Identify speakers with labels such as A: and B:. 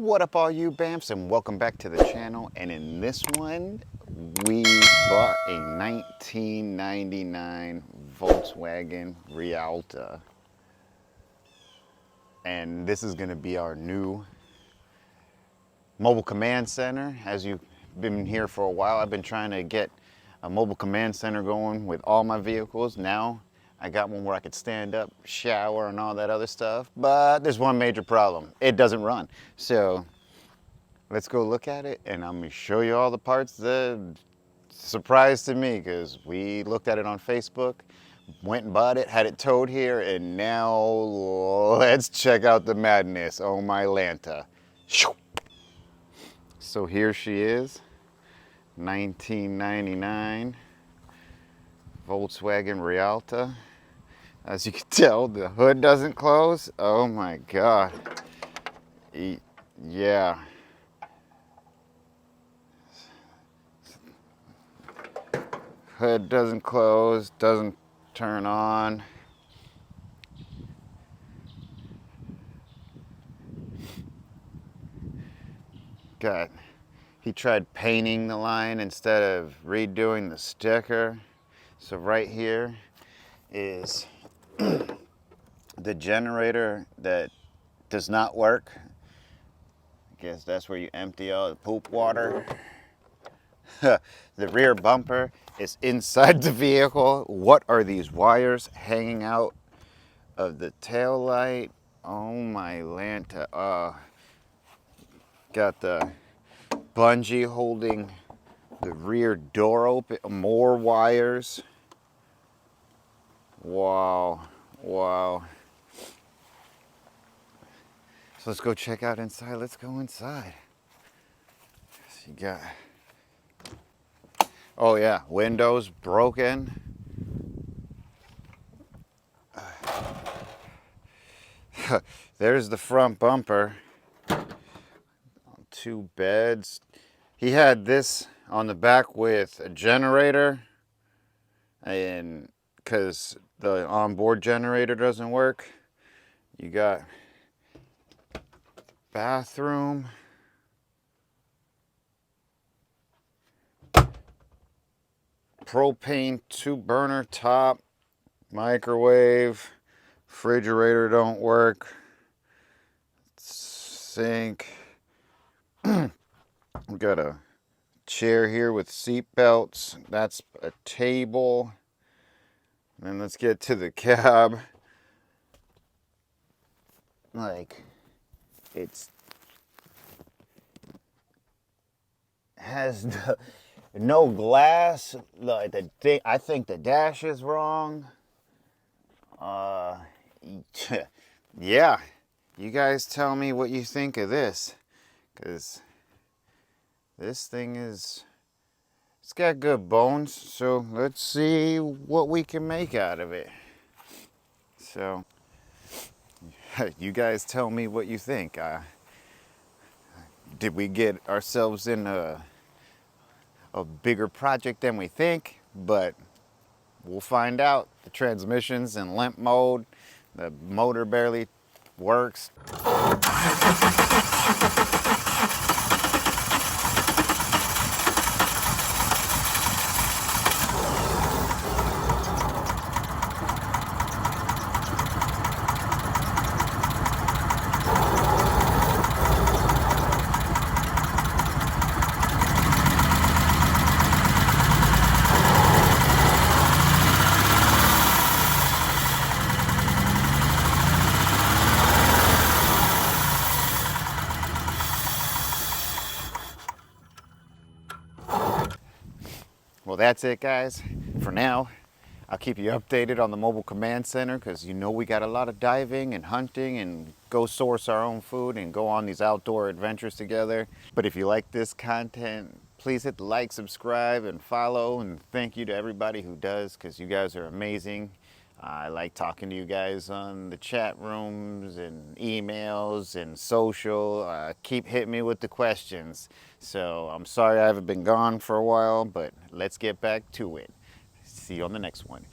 A: What up all you Bamps, and welcome back to the channel. And in this one, we bought a 1999 Volkswagen Rialta. And this is gonna be our new mobile command center. As you've been here for a while, I've been trying to get a mobile command center going with all my vehicles. Now I got one where I could stand up, shower, and all that other stuff. But there's one major problem. It doesn't run. So let's go look at it, and I'm gonna show you all the parts. The surprise to me, because we looked at it on Facebook, went and bought it, had it towed here, and now let's check out the madness. Oh my Lanta. So here she is, 1999 Volkswagen Rialta. As you can tell, the hood doesn't close. Oh my God. Yeah. Hood doesn't close, doesn't turn on. He tried painting the line instead of redoing the sticker. So right here is the generator that does not work. I guess that's where you empty all the poop water. The rear bumper is inside the vehicle. What are these wires hanging out of the tail light? Oh my Lanta. Got the bungee holding the rear door open. More wires. Wow. Wow. So let's go check out inside. Let's go inside. So you got, oh yeah, windows broken. There's the front bumper. Two beds. He had this on the back with a generator, and because the onboard generator doesn't work, you got bathroom, propane 2-burner top, microwave, refrigerator don't work, sink. We got a chair here with seat belts. That's a table. And let's get to the cab. Like, it's has no glass. Like the thing, I think the dash is wrong. Yeah, you guys tell me what you think of this, because this thing it's got good bones. So let's see what we can make out of it. So you guys tell me what you think. Did we get ourselves in a bigger project than we think? But we'll find out. The transmission's in limp mode. The motor barely works. Well, that's it, guys. For now, I'll keep you updated on the mobile command center, because you know we got a lot of diving and hunting and go source our own food and go on these outdoor adventures together. But if you like this content, please hit the like, subscribe, and follow. And thank you to everybody who does, because you guys are amazing. I like talking to you guys on the chat rooms and emails and social. Keep hitting me with the questions. So I'm sorry I haven't been gone for a while, but let's get back to it. See you on the next one.